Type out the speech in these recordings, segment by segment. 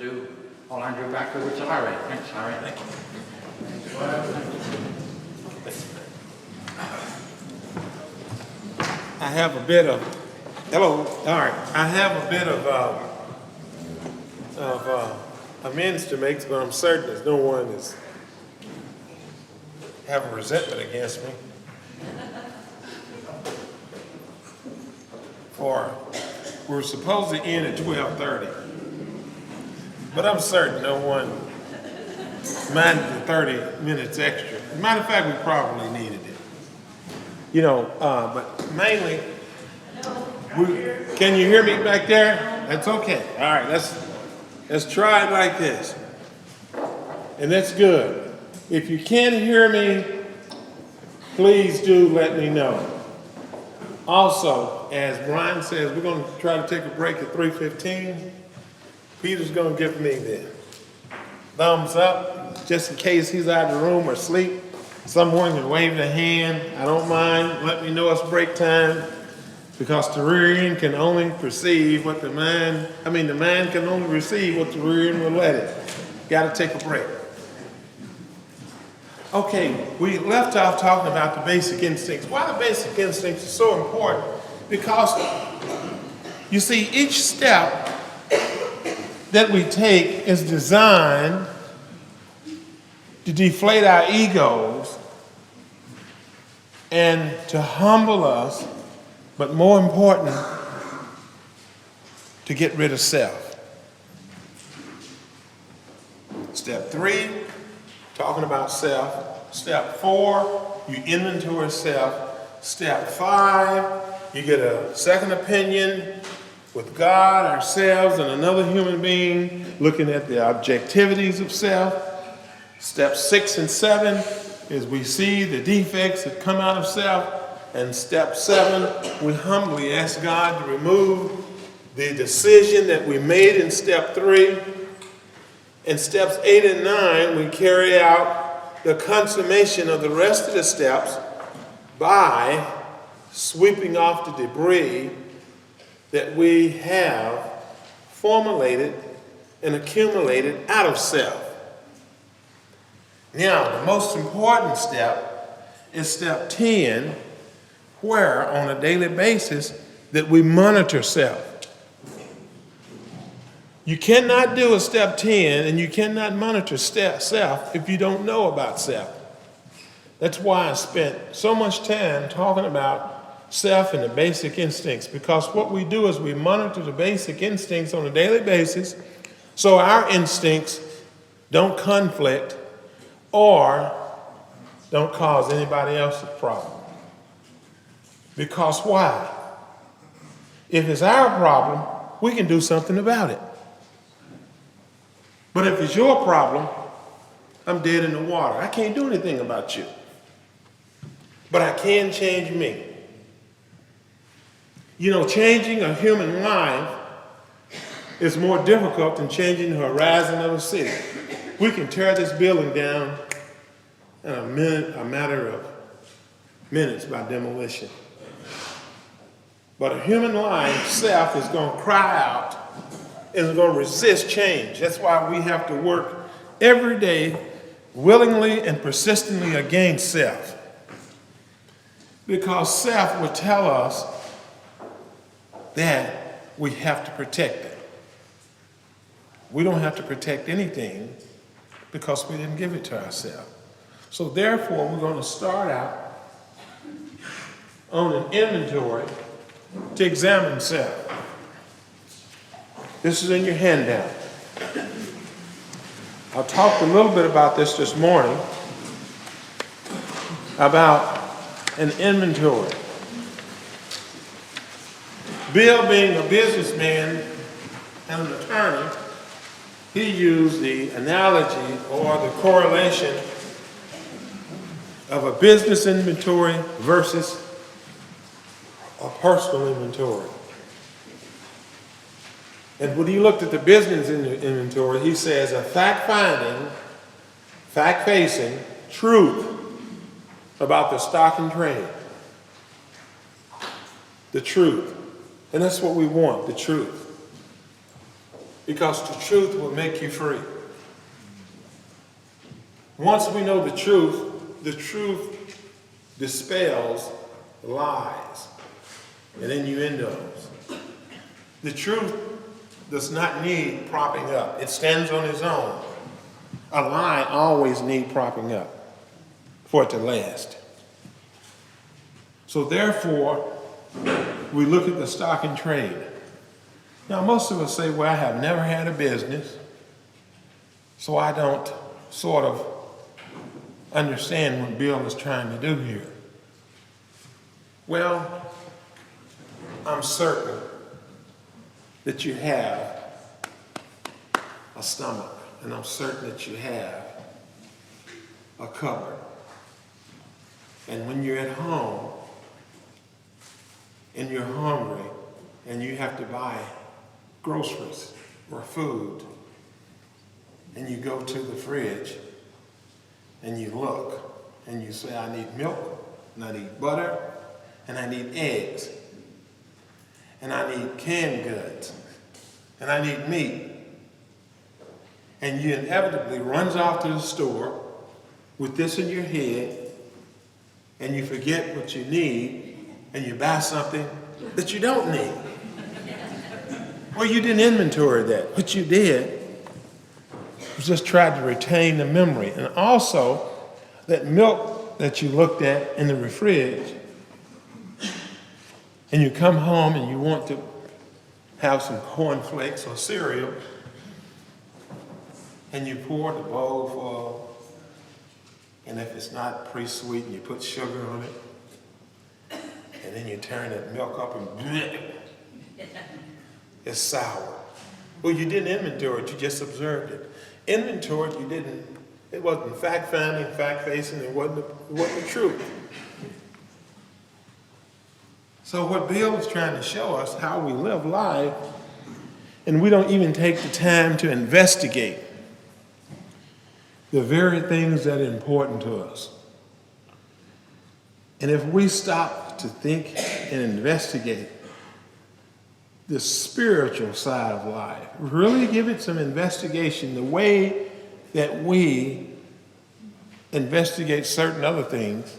do. I'll hand you back over to Larry. Thanks, Larry. Thank you. I have a bit of, hello, all right. I have a bit of amends to make, but I'm certain there's no one that's having resentment against me. For we're supposed to end at 12:30, but I'm certain no one minded the 30 minutes extra. As a matter of fact, we probably needed it. You know, but mainly, can you hear me back there? That's okay. All right, let's try it like this. And that's good. If you can't hear me, please do let me know. Also, as Brian says, we're going to try to take a break at 3:15. Peter's going to give me the thumbs up, just in case he's out of the room or asleep. Someone can wave their hand. I don't mind. Let me know it's break time, because the rear end can only perceive what the mind can only receive what the rear end will let it. Got to take a break. Okay, we left off talking about the basic instincts. Why the basic instincts are so important? Because, you see, each step that we take is designed to deflate our egos and to humble us, but more important, to get rid of self. Step 3, talking about self. Step 4, you inventory self. Step 5, you get a second opinion with God, ourselves, and another human being, looking at the objectivities of self. Step 6 and 7 is we see the defects that come out of self. And step 7, we humbly ask God to remove the decision that we made in step 3. In steps 8 and 9, we carry out the consummation of the rest of the steps by sweeping off the debris that we have formulated and accumulated out of self. Now, the most important step is step 10, where on a daily basis that we monitor self. You cannot do a step 10 and you cannot monitor self if you don't know about self. That's why I spent so much time talking about self and the basic instincts, because what we do is we monitor the basic instincts on a daily basis so our instincts don't conflict or don't cause anybody else a problem. Because why? If it's our problem, we can do something about it. But if it's your problem, I'm dead in the water. I can't do anything about you. But I can change me. You know, changing a human life is more difficult than changing the horizon of a city. We can tear this building down in a matter of minutes by demolition. But a human life, self, is going to cry out and is going to resist change. That's why we have to work every day willingly and persistently against self. Because self will tell us that we have to protect it. We don't have to protect anything because we didn't give it to ourselves. So therefore, we're going to start out on an inventory to examine self. This is in your handout. I talked a little bit about this morning, about an inventory. Bill, being a businessman and an attorney, he used the analogy or the correlation of a business inventory versus a personal inventory. And when he looked at the business inventory, he says a fact-finding, fact-facing truth about the stock and trade. The truth. And that's what we want, the truth. because the truth will make you free. Once we know the truth dispels lies and innuendos. The truth does not need propping up. It stands on its own. A lie always needs propping up for it to last. So therefore, we look at the stock and trade. Now, most of us say, well, I have never had a business, so I don't sort of understand what Bill is trying to do here. Well, I'm certain that you have a stomach, and I'm certain that you have a cupboard. And when you're at home and you're hungry and you have to buy groceries or food, and you go to the fridge and you look and you say, I need milk, and I need butter, and I need eggs, and I need canned goods, and I need meat. And you inevitably runs off to the store with this in your head, and you forget what you need, and you buy something that you don't need. Well, you didn't inventory that. What you did was just try to retain the memory. And also, that milk that you looked at in the fridge, and you come home and you want to have some cornflakes or cereal, and you pour the bowl full, and if it's not pre-sweetened, you put sugar on it, and then you turn that milk up and bleh, it's sour. Well, you didn't inventory it, you just observed it. Inventory, you didn't, it wasn't fact-finding, fact-facing, it wasn't the truth. So what Bill is trying to show us, how we live life, and we don't even take the time to investigate the very things that are important to us. And if we stop to think and investigate the spiritual side of life, really give it some investigation, the way that we investigate certain other things,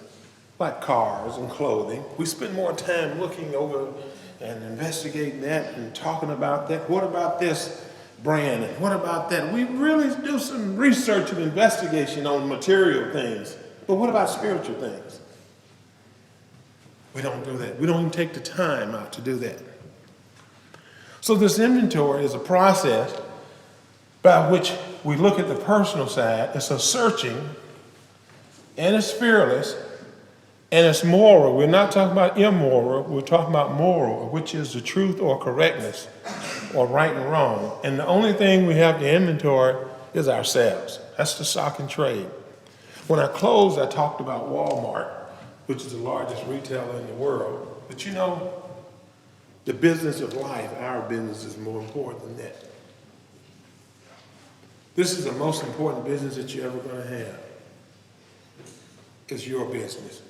like cars and clothing, we spend more time looking over and investigating that and talking about that. What about this brand? And what about that? We really do some research and investigation on material things. But what about spiritual things? We don't do that. We don't even take the time out to do that. So this inventory is a process by which we look at the personal side. It's a searching, and it's fearless, and it's moral. We're not talking about immoral, we're talking about moral, which is the truth or correctness, or right and wrong. And the only thing we have to inventory is ourselves. That's the stock and trade. When I closed, I talked about Walmart, which is the largest retailer in the world. But you know, the business of life, our business, is more important than that. This is the most important business that you're ever going to have. It's your business.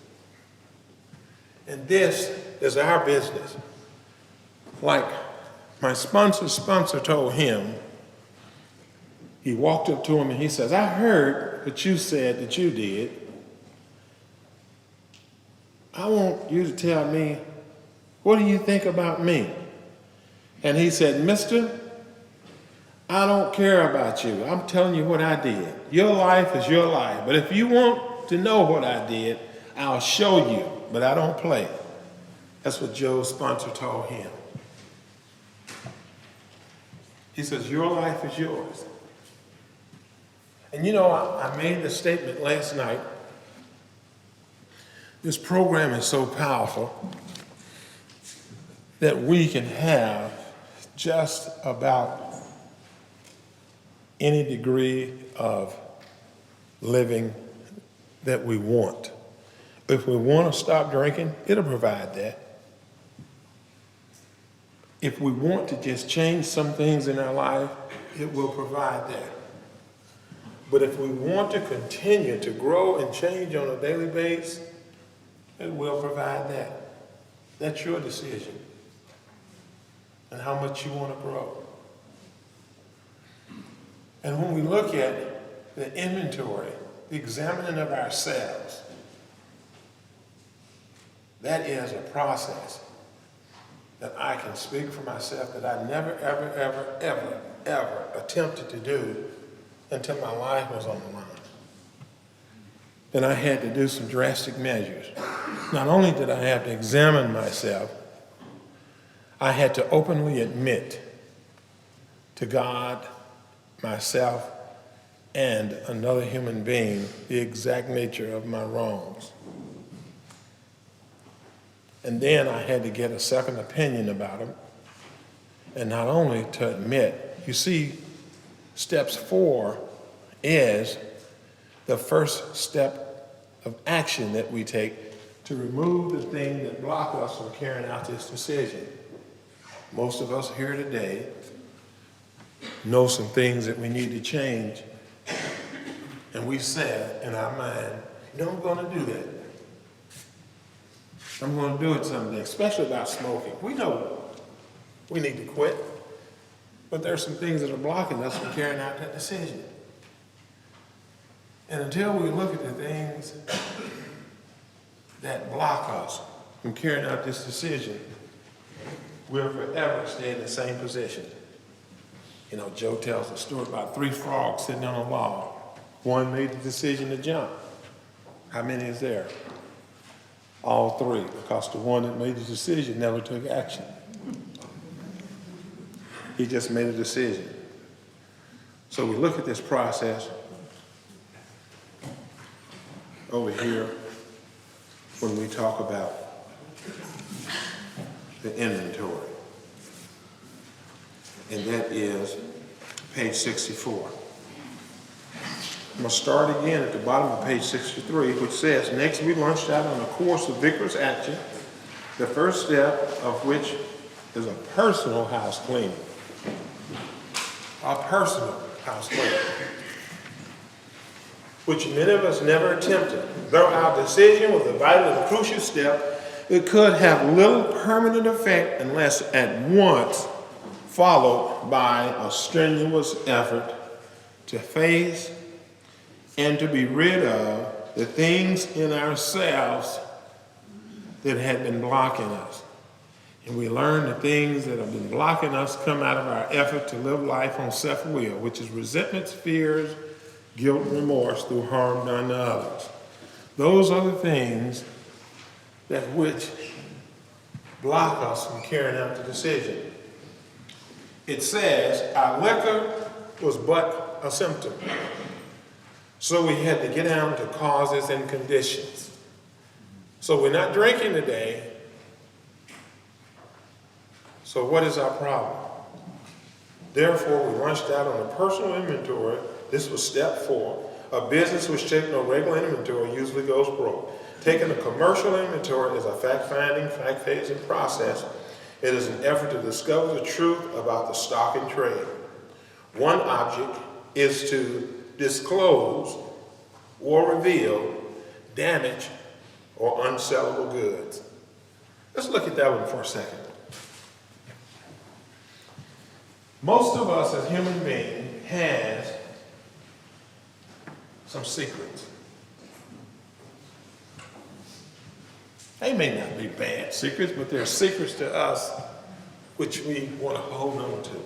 And this is our business. Like my sponsor told him, he walked up to him and he says, I heard what you said that you did. I want you to tell me, what do you think about me? And he said, Mister, I don't care about you. I'm telling you what I did. Your life is your life. But if you want to know what I did, I'll show you. But I don't play. That's what Joe's sponsor told him. He says, your life is yours. And you know, I made the statement last night. This program is so powerful that we can have just about any degree of living that we want. If we want to stop drinking, it'll provide that. If we want to just change some things in our life, it will provide that. But if we want to continue to grow and change on a daily basis, it will provide that. That's your decision and how much you want to grow. And when we look at the inventory, the examining of ourselves, that is a process that I can speak for myself that I never, ever, ever, ever, ever attempted to do until my life was on the line. Then I had to do some drastic measures. Not only did I have to examine myself, I had to openly admit to God, myself, and another human being the exact nature of my wrongs. And then I had to get a second opinion about them. And not only to admit, you see, steps 4 is the first step of action that we take to remove the thing that block us from carrying out this decision. Most of us here today know some things that we need to change. And we said in our mind, no, I'm going to do that. I'm going to do it someday, especially about smoking. We know we need to quit, but there are some things that are blocking us from carrying out that decision. And until we look at the things that block us from carrying out this decision, we'll forever stay in the same position. You know, Joe tells a story about 3 frogs sitting on a log. One made the decision to jump. How many is there? All 3, because the one that made the decision never took action. He just made a decision. So we look at this process over here when we talk about the inventory. And that is page 64. I'm going to start again at the bottom of page 63, which says, next we launched out on a course of vigorous action, the first step of which is a personal house cleaning. A personal house cleaning, which many of us never attempted. Though our decision was a vital and crucial step, it could have little permanent effect unless at once followed by a strenuous effort to face and to be rid of the things in ourselves that had been blocking us. And we learn the things that have been blocking us come out of our effort to live life on self-will, which is resentments, fears, guilt, remorse through harm done to others. Those are the things that which block us from carrying out the decision. It says our liquor was but a symptom. So we had to get down to causes and conditions. So we're not drinking today. So what is our problem? Therefore, we launched out on a personal inventory. This was step 4. A business which takes no regular inventory usually goes broke. Taking a commercial inventory is a fact-finding, fact-phasing process. It is an effort to discover the truth about the stock in trade. One object is to disclose or reveal damaged or unsellable goods. Let's look at that one for a second. Most of us as human beings has some secrets. They may not be bad secrets, but they're secrets to us which we want to hold on to.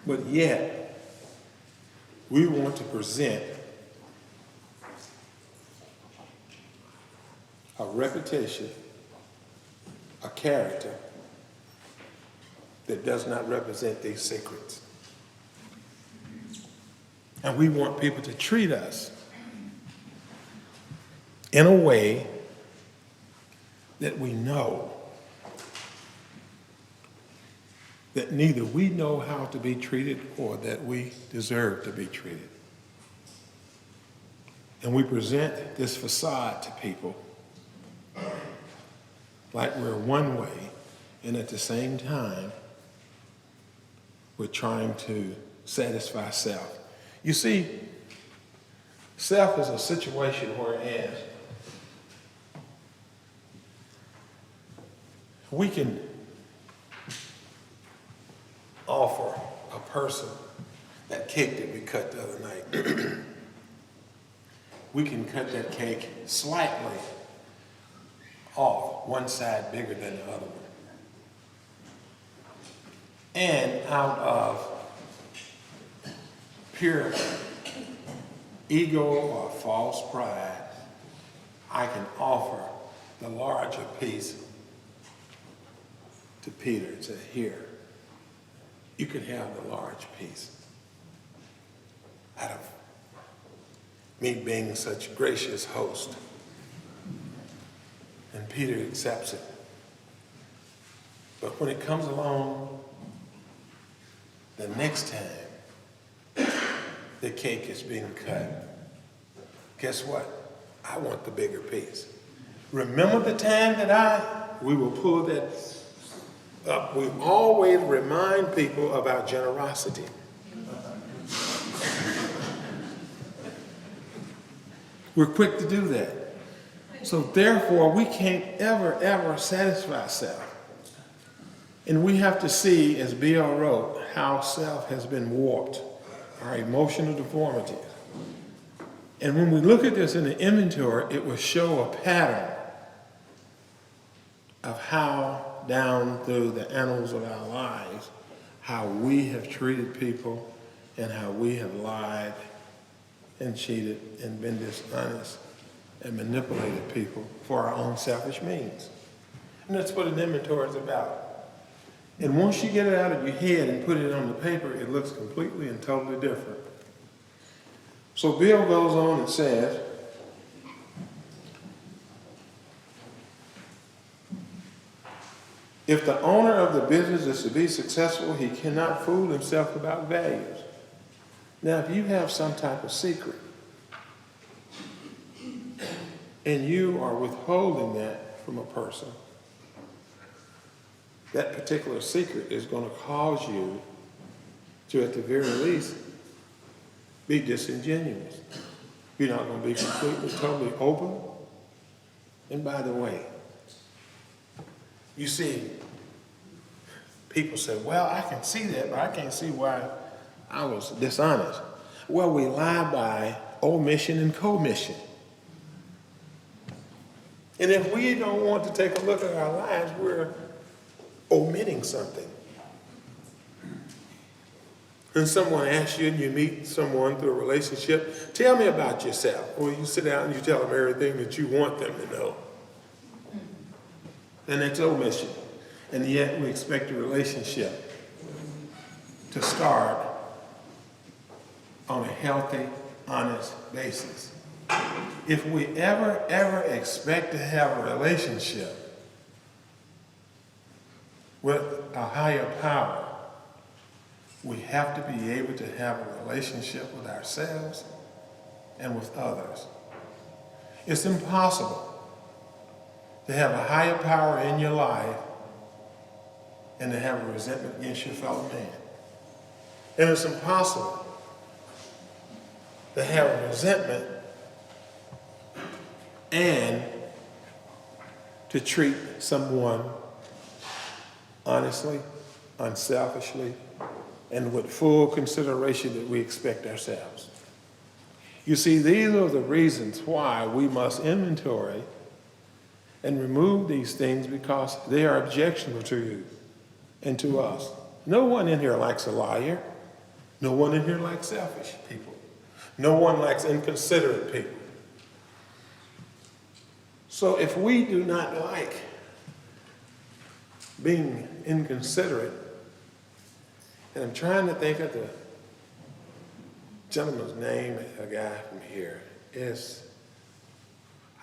But yet, we want to present a reputation, a character that does not represent these secrets. And we want people to treat us in a way that we know that neither we know how to be treated or that we deserve to be treated. And we present this facade to people like we're one way, and at the same time, we're trying to satisfy self. You see, self is a situation whereas we can offer a person that cake that we cut the other night. We can cut that cake slightly off, one side bigger than the other one. And out of pure ego or false pride, I can offer the larger piece to Peter and say, here, you can have the large piece. Out of me being such a gracious host. And Peter accepts it. But when it comes along the next time the cake is being cut, guess what? I want the bigger piece. Remember the time that we will pull that up. We always remind people about generosity. We're quick to do that. So therefore, we can't ever satisfy self. And we have to see, as Bill wrote, how self has been warped, our emotional deformities. And when we look at this in the inventory, it will show a pattern of how down through the annals of our lives, how we have treated people and how we have lied and cheated and been dishonest and manipulated people for our own selfish means. And that's what an inventory is about. And once you get it out of your head and put it on the paper, it looks completely and totally different. So Bill goes on and says, if the owner of the business is to be successful, he cannot fool himself about values. Now, if you have some type of secret and you are withholding that from a person, that particular secret is going to cause you to, at the very least, be disingenuous. You're not going to be completely, totally open. And by the way, you see, people say, well, I can see that, but I can't see why I was dishonest. Well, we lie by omission and commission. And if we don't want to take a look at our lives, we're omitting something. And someone asks you and you meet someone through a relationship, tell me about yourself. Or you sit down and you tell them everything that you want them to know. And that's omission. And yet we expect a relationship to start on a healthy, honest basis. If we ever expect to have a relationship with a higher power, we have to be able to have a relationship with ourselves and with others. It's impossible to have a higher power in your life and to have a resentment against your fellow man. And it's impossible to have a resentment and to treat someone honestly, unselfishly, and with full consideration that we expect ourselves. You see, these are the reasons why we must inventory and remove these things, because they are objectionable to you and to us. No one in here likes a liar. No one in here likes selfish people. No one likes inconsiderate people. So if we do not like being inconsiderate, and I'm trying to think of the gentleman's name, a guy from here,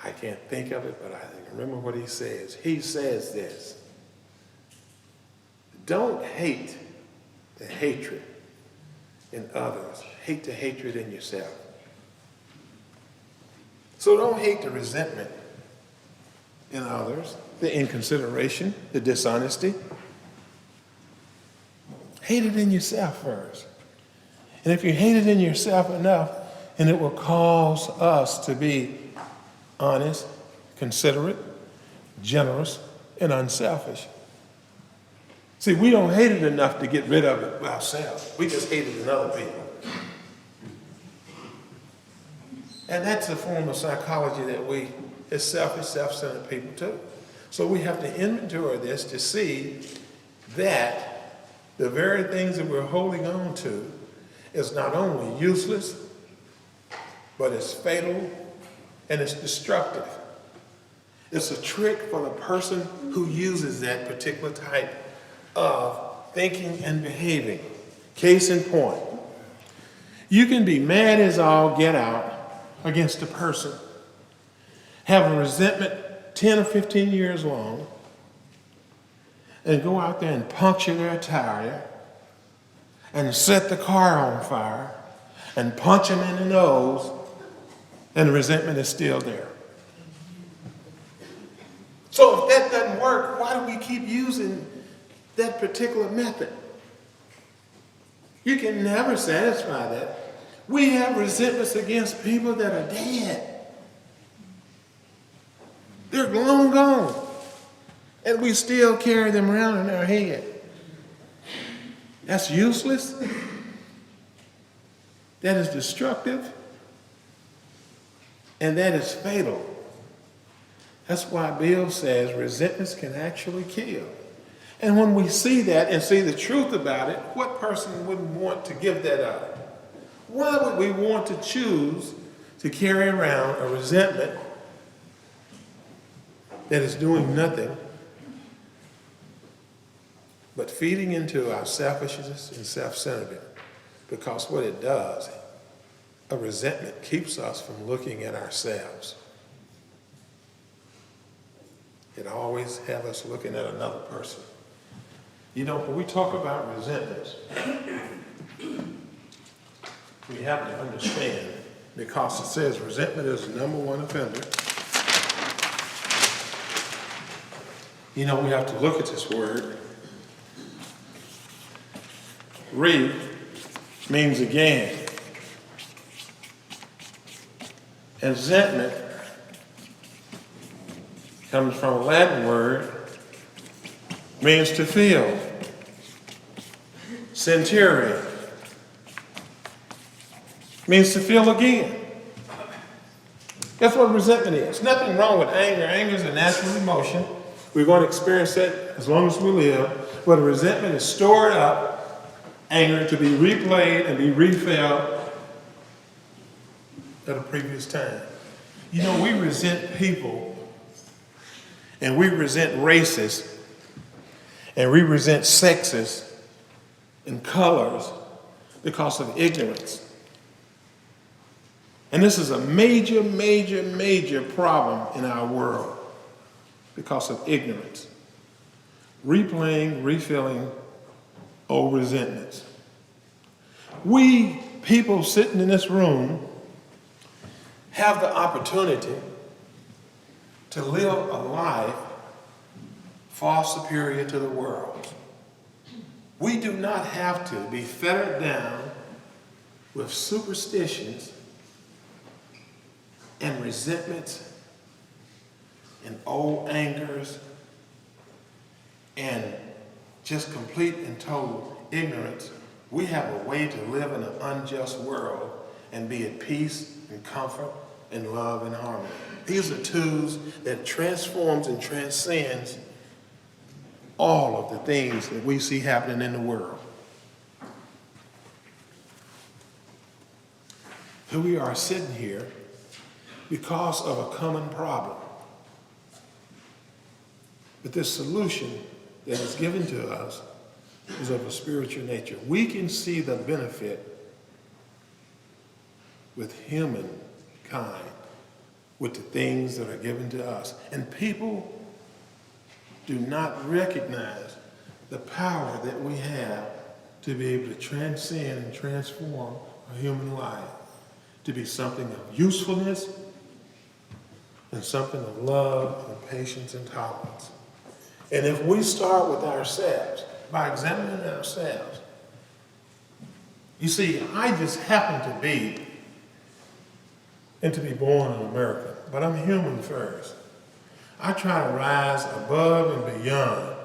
I can't think of it, but I can remember what he says. He says this: don't hate the hatred in others, hate the hatred in yourself. So don't hate the resentment in others, the inconsideration, the dishonesty. Hate it in yourself first. And if you hate it in yourself enough, and it will cause us to be honest, considerate, generous, and unselfish. See, we don't hate it enough to get rid of it ourselves. We just hate it in other people. And that's a form of psychology that we, as selfish, self-centered people too. So we have to inventory this to see that the very things that we're holding on to is not only useless, but it's fatal and it's destructive. It's a trick for the person who uses that particular type of thinking and behaving. Case in point, you can be mad as all get out against a person, have a resentment 10 or 15 years long, and go out there and puncture their tire and set the car on fire and punch them in the nose, and the resentment is still there. So if that doesn't work, why do we keep using that particular method? You can never satisfy that. We have resentments against people that are dead. They're long gone. And we still carry them around in our head. That's useless. That is destructive. And that is fatal. That's why Bill says resentments can actually kill. And when we see that and see the truth about it, what person wouldn't want to give that up? Why would we want to choose to carry around a resentment that is doing nothing but feeding into our selfishness and self-centeredness? Because what it does, a resentment keeps us from looking at ourselves. It always has us looking at another person. You know, when we talk about resentments, we have to understand, because it says resentment is the number one offender. You know, we have to look at this word. Re means again. And resentment comes from a Latin word, means to feel. Centurion means to feel again. That's what resentment is. Nothing wrong with anger. Anger is a natural emotion. We're going to experience that as long as we live. But a resentment is stored up, anger to be replayed and be refilled at a previous time. You know, we resent people, and we resent races, and we resent sexes and colors because of ignorance. And this is a major, major, major problem in our world because of ignorance. Replaying, refilling old resentments. We people sitting in this room have the opportunity to live a life far superior to the world. We do not have to be fettered down with superstitions and resentments and old angers and just complete and total ignorance. We have a way to live in an unjust world and be at peace and comfort and love and harmony. These are tools that transforms and transcends all of the things that we see happening in the world. Here we are sitting here because of a common problem. But this solution that is given to us is of a spiritual nature. We can see the benefit with humankind, with the things that are given to us. And people do not recognize the power that we have to be able to transcend and transform a human life to be something of usefulness and something of love and patience and tolerance. And if we start with ourselves, by examining ourselves, you see, I just happen to be and to be born an American, but I'm human first. I try to rise above and beyond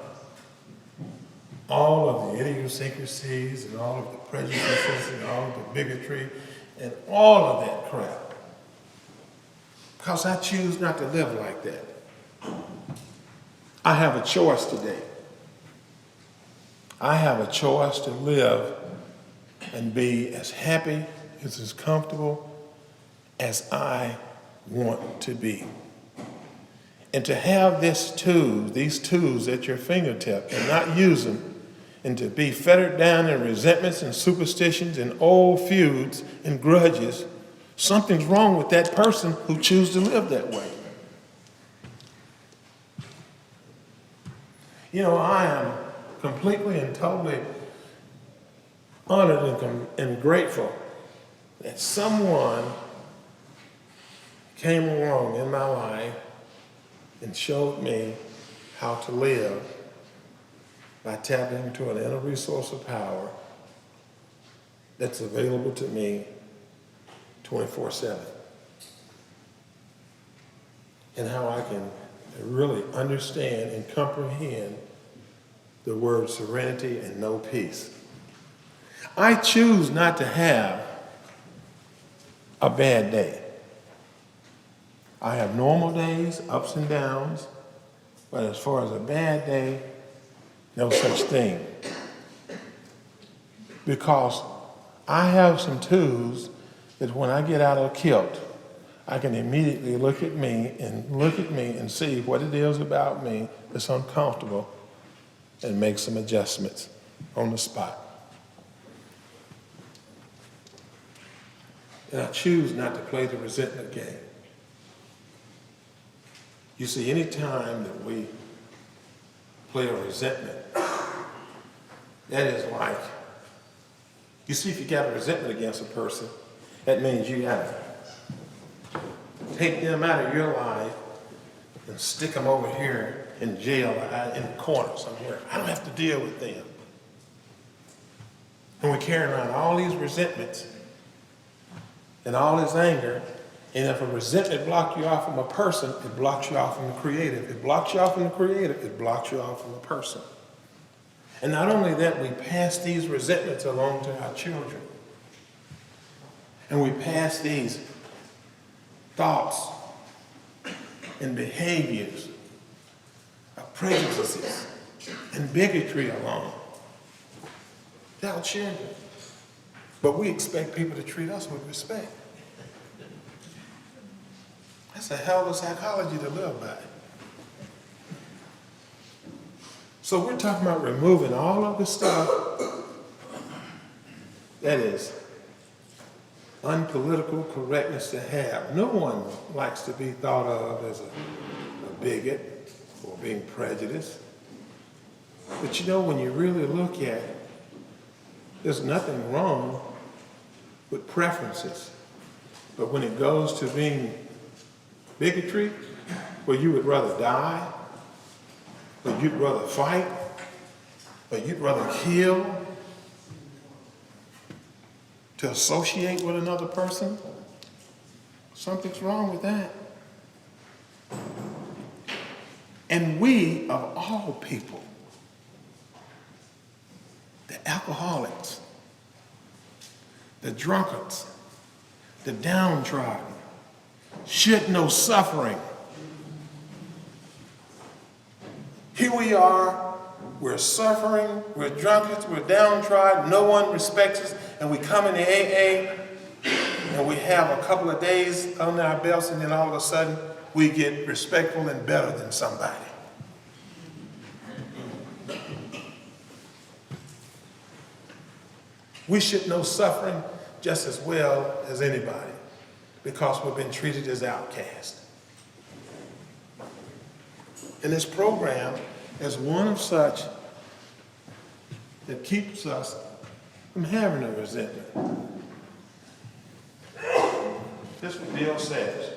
all of the idiosyncrasies and all of the prejudices and all of the bigotry and all of that crap. Because I choose not to live like that. I have a choice today. I have a choice to live and be as happy, as comfortable as I want to be. And to have these tools at your fingertip and not use them, and to be fettered down in resentments and superstitions and old feuds and grudges, something's wrong with that person who chooses to live that way. You know, I am completely and totally honored and grateful that someone came along in my life and showed me how to live by tapping into an inner resource of power that's available to me 24/7. And how I can really understand and comprehend the word serenity and no peace. I choose not to have a bad day. I have normal days, ups and downs, but as far as a bad day, no such thing. Because I have some tools that when I get out of kilt, I can immediately look at me and see what it is about me that's uncomfortable and make some adjustments on the spot. And I choose not to play the resentment game. You see, any time that we play a resentment, that is like, you see, if you got a resentment against a person, that means you gotta take them out of your life and stick them over here in jail in the corner somewhere. I don't have to deal with them. And we carry around all these resentments and all this anger, and if a resentment blocks you off from a person, it blocks you off from the Creator. If it blocks you off from the Creator, it blocks you off from a person. And not only that, we pass these resentments along to our children. And we pass these thoughts and behaviors of prejudices and bigotry along to our children. But we expect people to treat us with respect. That's a hell of a psychology to live by. So we're talking about removing all of the stuff that is unpolitical correctness to have. No one likes to be thought of as a bigot or being prejudiced. But you know, when you really look at it, there's nothing wrong with preferences. But when it goes to being bigotry, where you would rather die, or you'd rather fight, or you'd rather kill to associate with another person, something's wrong with that. And we, of all people, the alcoholics, the drunkards, the downtrodden, should know suffering. Here we are, we're suffering, we're drunkards, we're downtrodden, no one respects us, and we come into AA, and we have a couple of days under our belts, and then all of a sudden, we get respectful and better than somebody. We should know suffering just as well as anybody, because we've been treated as outcasts. And this program is one of such that keeps us from having a resentment. This is what Bill says.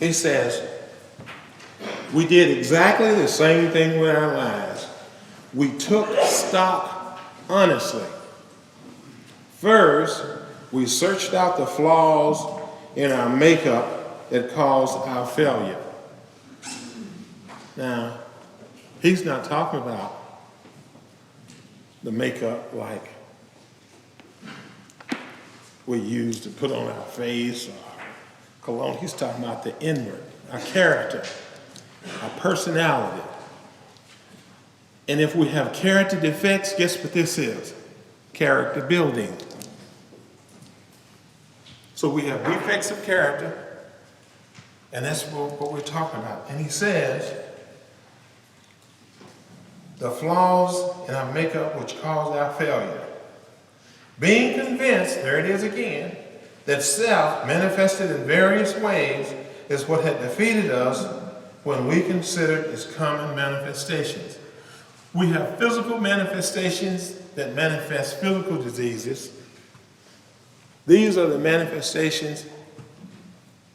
He says, we did exactly the same thing with our lives. We took stock honestly. First, we searched out the flaws in our makeup that caused our failure. Now, he's not talking about the makeup like we use to put on our face or cologne. He's talking about the inward, our character, our personality. And if we have character defects, guess what this is? Character building. So we have defects of character, and that's what we're talking about. And he says, the flaws in our makeup which cause our failure. Being convinced, there it is again, that self manifested in various ways is what had defeated us when we considered its common manifestations. We have physical manifestations that manifest physical diseases. These are the manifestations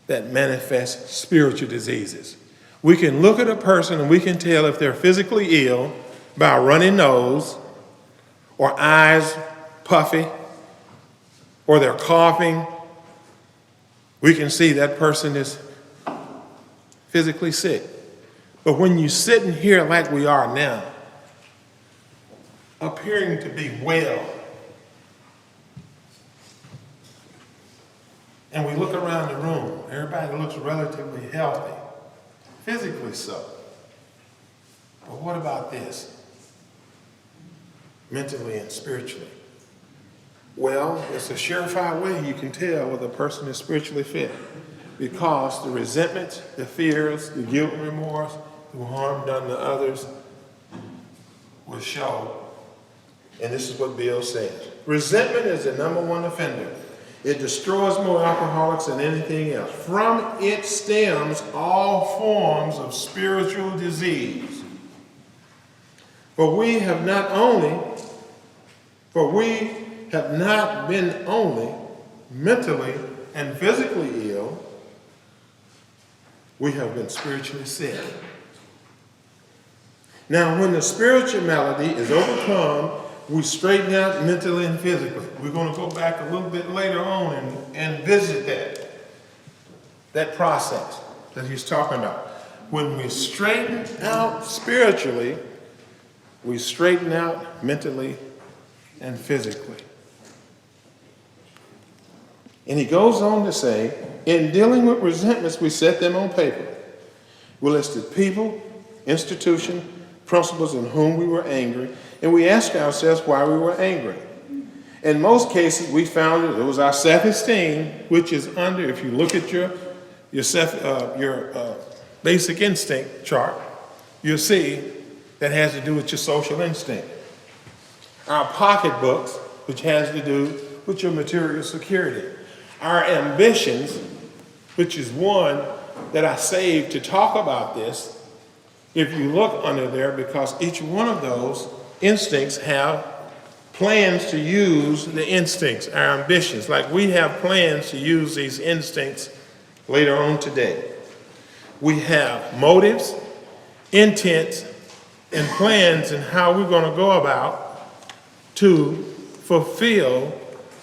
that manifest spiritual diseases. We can look at a person and we can tell if they're physically ill by a runny nose or eyes puffy or they're coughing. We can see that person is physically sick. But when you sit in here like we are now, appearing to be well, and we look around the room, everybody looks relatively healthy, physically so. But what about this? Mentally and spiritually. Well, it's a surefire way you can tell whether a person is spiritually fit, because the resentment, the fears, the guilt and remorse, the harm done to others will show. And this is what Bill says. Resentment is the number one offender. It destroys more alcoholics than anything else. From it stems all forms of spiritual disease. For we have not been only mentally and physically ill, we have been spiritually sick. Now, when the spiritual malady is overcome, we straighten out mentally and physically. We're going to go back a little bit later on and visit that process that he's talking about. When we straighten out spiritually, we straighten out mentally and physically. And he goes on to say, in dealing with resentments, we set them on paper. We listed people, institutions, principles in whom we were angry, and we asked ourselves why we were angry. In most cases, we found that it was our self-esteem, which is under, if you look at your basic instinct chart, you'll see that has to do with your social instinct. Our pocketbooks, which has to do with your material security. Our ambitions, which is one that I saved to talk about this, if you look under there, because each one of those instincts have plans to use the instincts, our ambitions, like we have plans to use these instincts later on today. We have motives, intents, and plans in how we're going to go about to fulfill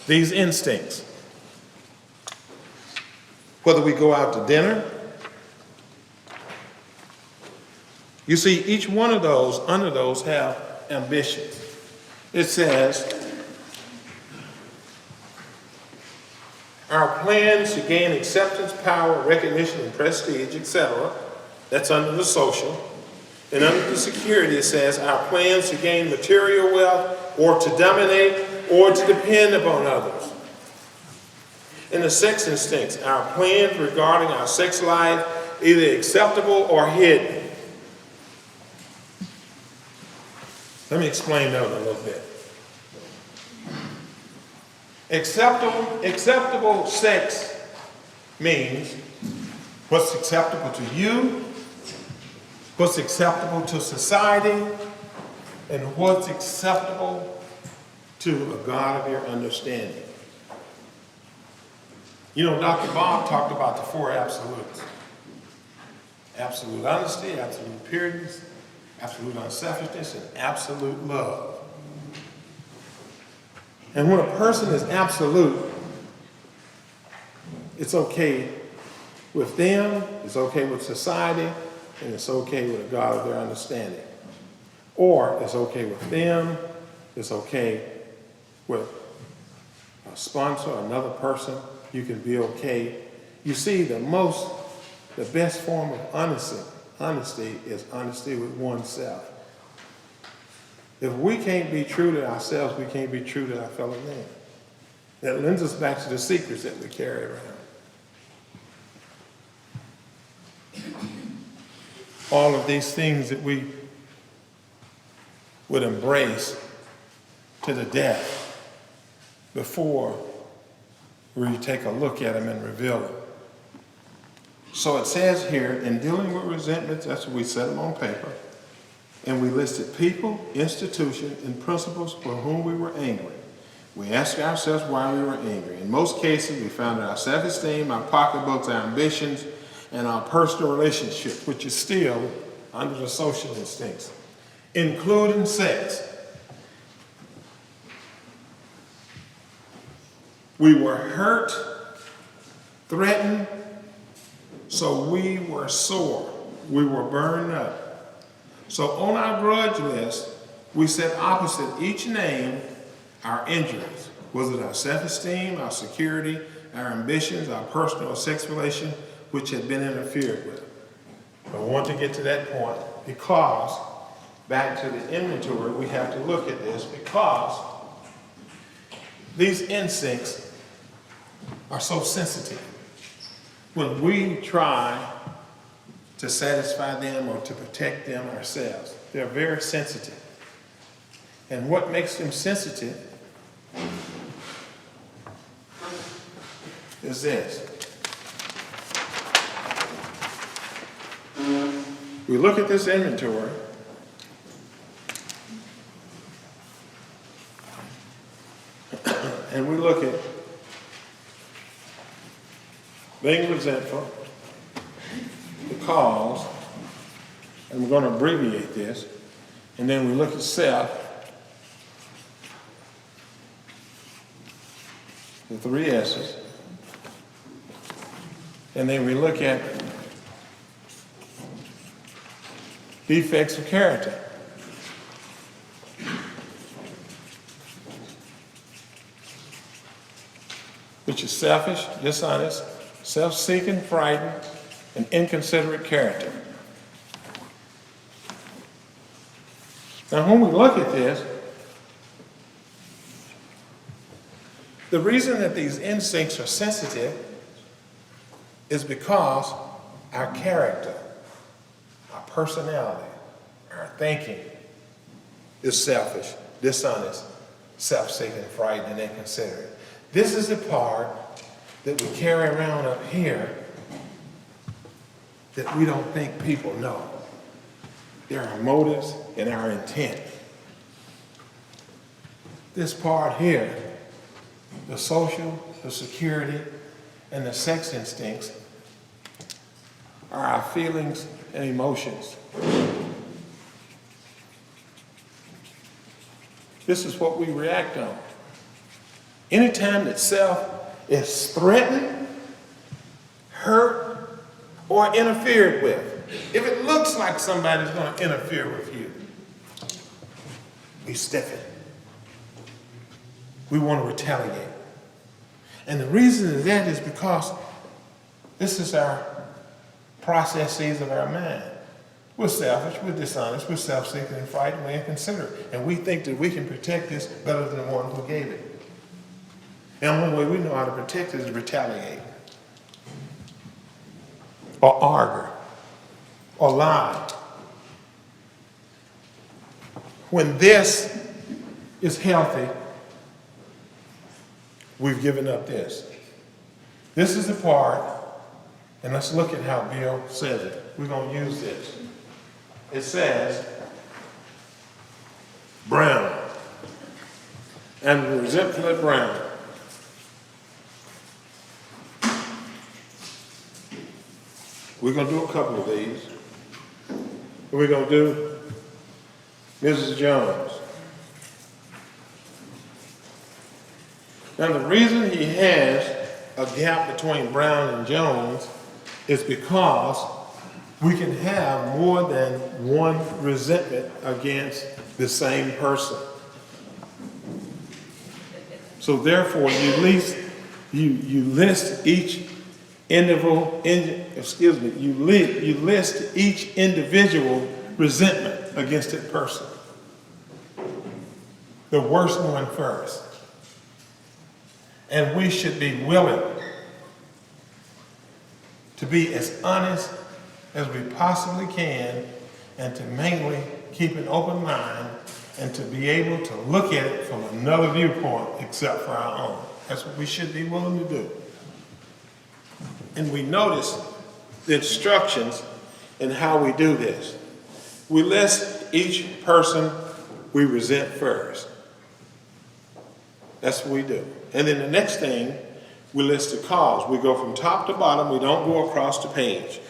these instincts. Whether we go out to dinner, you see, each one of those, under those, have ambitions. It says, our plans to gain acceptance, power, recognition, and prestige, etc. That's under the social. And under the security, it says, our plans to gain material wealth, or to dominate, or to depend upon others. In the sex instincts, our plans regarding our sex life, either acceptable or hidden. Let me explain that a little bit. Acceptable sex means what's acceptable to you, what's acceptable to society, and what's acceptable to a God of your understanding. You know, Dr. Bob talked about the four absolutes. Absolute honesty, absolute purity, absolute unselfishness, and absolute love. And when a person is absolute, it's okay with them, it's okay with society, and it's okay with a God of their understanding. Or it's okay with them, it's okay with a sponsor, another person, you can be okay. You see, the best form of honesty is honesty with oneself. If we can't be true to ourselves, we can't be true to our fellow man. That lends us back to the secrets that we carry around. All of these things that we would embrace to the death before we take a look at them and reveal them. So it says here, in dealing with resentments, that's what we set them on paper, and we listed people, institutions, and principles for whom we were angry. We asked ourselves why we were angry. In most cases, we found that our self-esteem, our pocketbooks, our ambitions, and our personal relationships, which is still under the social instincts, including sex. We were hurt, threatened, so we were sore. We were burned up. So on our grudge list, we set opposite each name our injuries. Was it our self-esteem, our security, our ambitions, our personal or sex relation, which had been interfered with? I want to get to that point because, back to the inventory, we have to look at this because these instincts are so sensitive. When we try to satisfy them or to protect them ourselves, they're very sensitive. And what makes them sensitive is this. We look at this inventory and we look at being resentful, the cause, and we're going to abbreviate this, and then we look at self, the 3 S's, and then we look at defects of character. Which is selfish, dishonest, self-seeking, frightened, and inconsiderate character. Now, when we look at this, the reason that these instincts are sensitive is because our character, our personality, our thinking is selfish, dishonest, self-seeking, frightened, and inconsiderate. This is the part that we carry around up here that we don't think people know. There are motives and our intent. This part here, the social, the security, and the sex instincts are our feelings and emotions. This is what we react on. Anytime that self is threatened, hurt, or interfered with, if it looks like somebody's going to interfere with you, we stiffen. We want to retaliate. And the reason that is because this is our processes of our mind. We're selfish, we're dishonest, we're self-seeking and frightened, we're inconsiderate. And we think that we can protect this better than the one who gave it. And one way we know how to protect it is retaliate, or argue, or lie. When this is healthy, we've given up this. This is the part, and let's look at how Bill says it. We're going to use this. It says, Brown, and resentful at Brown. We're going to do a couple of these. We're going to do Mrs. Jones. Now, the reason he has a gap between Brown and Jones is because We can have more than one resentment against the same person. So therefore, you list each you list each individual resentment against that person. The worst one first. And we should be willing to be as honest as we possibly can, and to mainly keep an open mind and to be able to look at it from another viewpoint except for our own. That's what we should be willing to do. And we notice the instructions in how we do this. We list each person we resent first. That's what we do. And then the next thing, we list the cause. We go from top to bottom. We don't go across the page.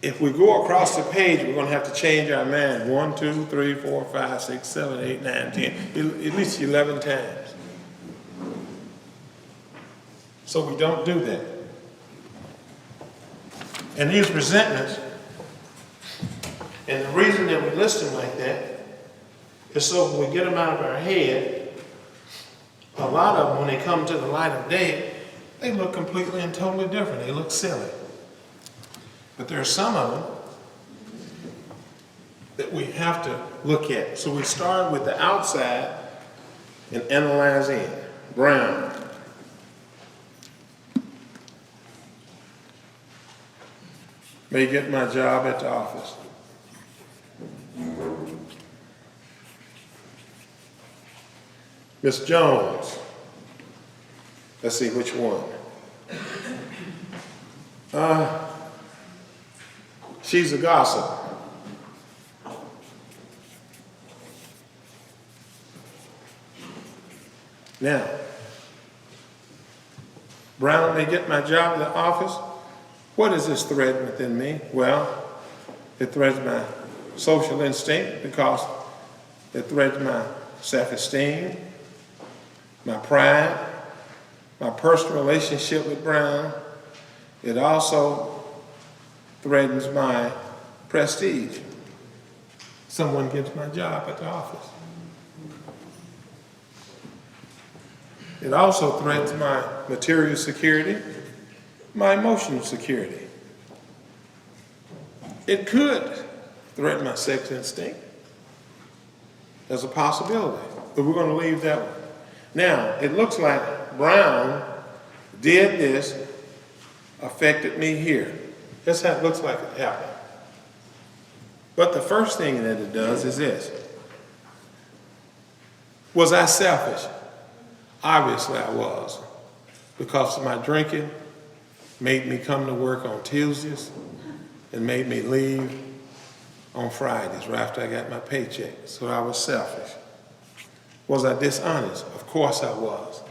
If we go across the page, we're going to have to change our mind 1, 2, 3, 4, 5, 6, 7, 8, 9, 10, at least 11 times. So we don't do that. And these resentments, and the reason that we list them like that is so when we get them out of our head, a lot of them, when they come to the light of day, they look completely and totally different. They look silly. But there are some of them that we have to look at. So we start with the outside and analyze in. Brown. May get my job at the office. Miss Jones. Let's see which one. She's a gossip. Now, Brown may get my job in the office. What is this thread within me? Well, it threads my social instinct because it threads my self-esteem, my pride, my personal relationship with Brown. It also threatens my prestige. Someone gets my job at the office. It also threatens my material security, my emotional security. It could threaten my sex instinct. There's a possibility, but we're going to leave that one. Now, it looks like Brown did this, affected me here. That's how it looks like it happened. But the first thing that it does is this. Was I selfish? Obviously I was, because my drinking made me come to work on Tuesdays and made me leave on Fridays right after I got my paycheck. So I was selfish. Was I dishonest? Of course I was,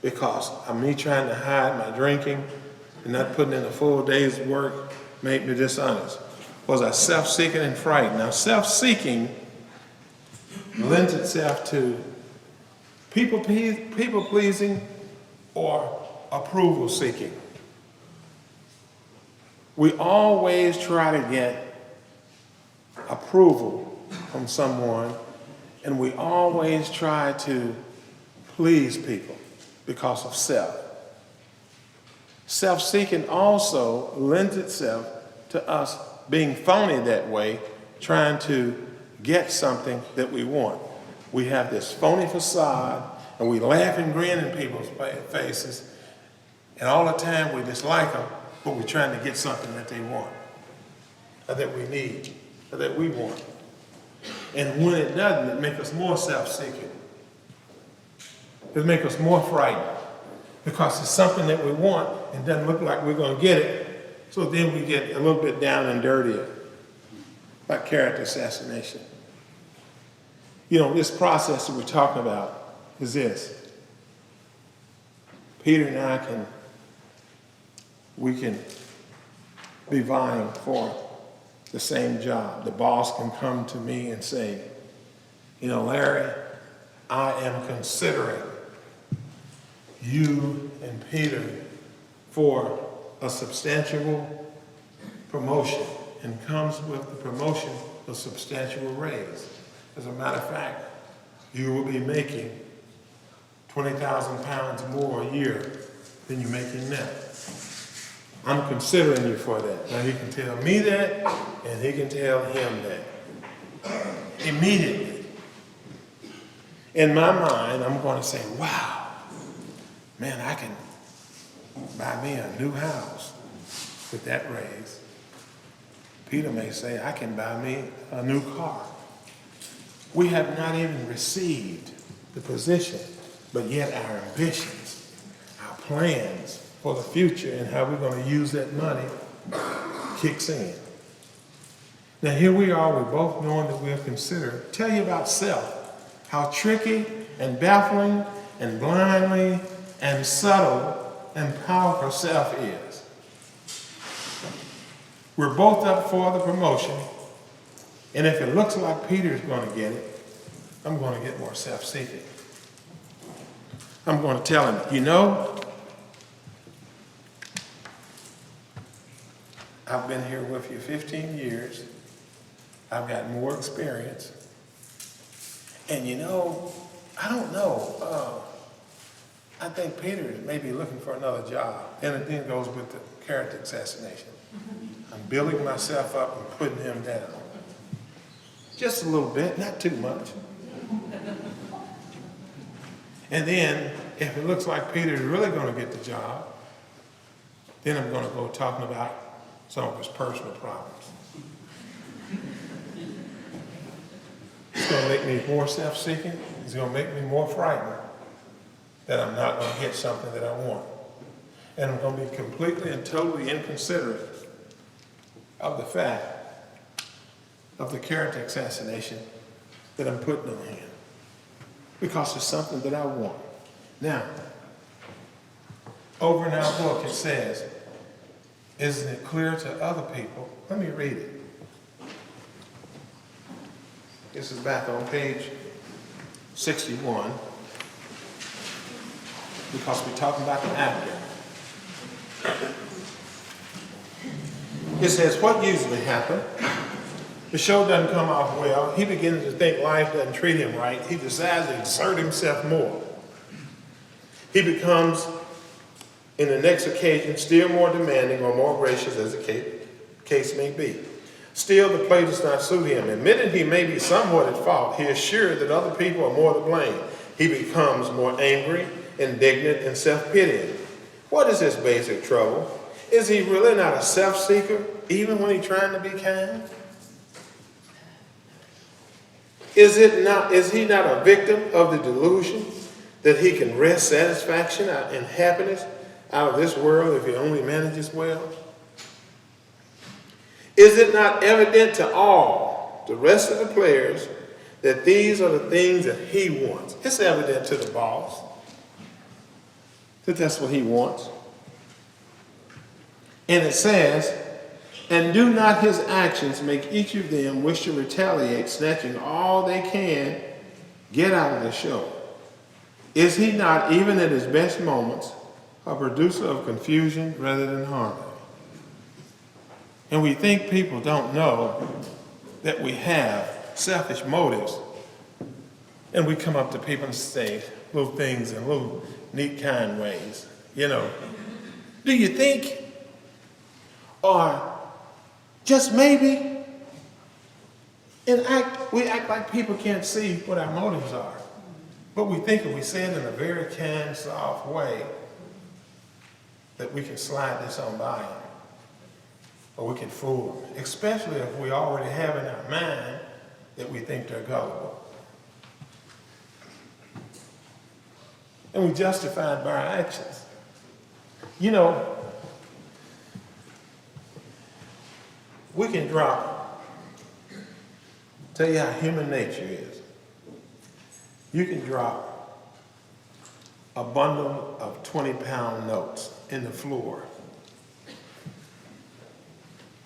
because me trying to hide my drinking and not putting in a full day's work made me dishonest. Was I self-seeking and frightened? Now, self-seeking lends itself to people pleasing or approval seeking. We always try to get approval from someone, and we always try to please people because of self. Self-seeking also lends itself to us being phony that way, trying to get something that we want. We have this phony facade, and we laugh and grin in people's faces, and all the time we dislike them, but we're trying to get something that they want, or that we need, or that we want. And when it doesn't, it makes us more self-seeking. It makes us more frightened, because it's something that we want and doesn't look like we're going to get it. So then we get a little bit down and dirtier, like character assassination. You know, this process that we're talking about is this. Peter and I we can be vying for the same job. The boss can come to me and say, you know, Larry, I am considering you and Peter for a substantial promotion and comes with the promotion a substantial raise. As a matter of fact, you will be making 20,000 pounds more a year than you're making now. I'm considering you for that. Now he can tell me that, and he can tell him that. Immediately. In my mind, I'm going to say, wow, man, I can buy me a new house with that raise. Peter may say, I can buy me a new car. We have not even received the position, but yet our ambitions, our plans for the future and how we're going to use that money kicks in. Now here we are, we're both knowing that we're considered. Tell you about self, how tricky and baffling and blindly and subtle and powerful self is. We're both up for the promotion, and if it looks like Peter's going to get it, I'm going to get more self-seeking. I'm going to tell him, you know, I've been here with you 15 years. I've got more experience. And you know, I don't know. I think Peter may be looking for another job. And it then goes with the character assassination. I'm building myself up and putting him down. Just a little bit, not too much. And then, if it looks like Peter's really going to get the job, then I'm going to go talking about some of his personal problems. It's going to make me more self-seeking. It's going to make me more frightened that I'm not going to get something that I want. And I'm going to be completely and totally inconsiderate of the fact of the character assassination that I'm putting on him. Because it's something that I want. Now, over in our book it says, isn't it clear to other people? Let me read it. This is back on page 61, because we're talking about the actor. It says, what usually happens? The show doesn't come off well. He begins to think life doesn't treat him right. He decides to exert himself more. He becomes, in the next occasion, still more demanding or more gracious, as the case may be. Still, the play does not suit him. Admitting he may be somewhat at fault, he is sure that other people are more to blame. He becomes more angry, indignant, and self-pitying. What is his basic trouble? Is he really not a self-seeker, even when he's trying to be kind? Is he not a victim of the delusion that he can wrest satisfaction and happiness out of this world if he only manages well? Is it not evident to all the rest of the players that these are the things that he wants? It's evident to the boss that that's what he wants. And it says, and do not his actions make each of them wish to retaliate, snatching all they can get out of the show? Is he not, even at his best moments, a producer of confusion rather than harmony? And we think people don't know that we have selfish motives. And we come up to people and say little things in little neat, kind ways. You know, do you think? Or just maybe? And we act like people can't see what our motives are. But we think if we say it in a very kind, soft way, that we can slide this on by them. Or we can fool them. Especially if we already have in our mind that we think they're gullible. And we justify it by our actions. You know, we can drop, tell you how human nature is. You can drop a bundle of 20-pound notes in the floor.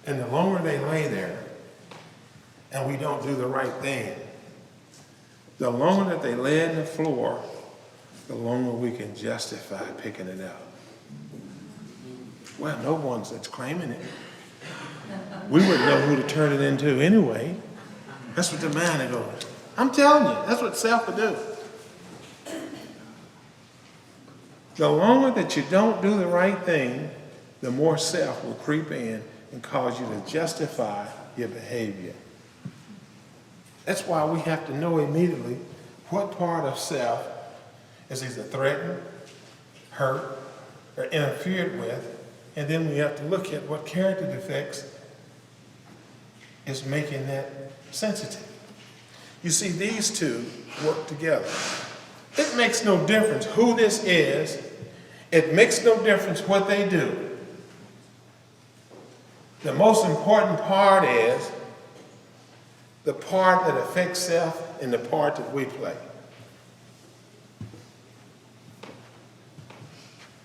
And the longer they lay there and we don't do the right thing, the longer that they lay in the floor, the longer we can justify picking it up. Well, no one's that's claiming it. we wouldn't know who to turn it into anyway. That's what the mind goes. I'm telling you, that's what self will do. The longer that you don't do the right thing, the more self will creep in and cause you to justify your behavior. That's why we have to know immediately what part of self is either threatened, hurt, or interfered with, and then we have to look at what character defects is making that sensitive. You see, these two work together. It makes no difference who this is. It makes no difference what they do. The most important part is the part that affects self and the part that we play.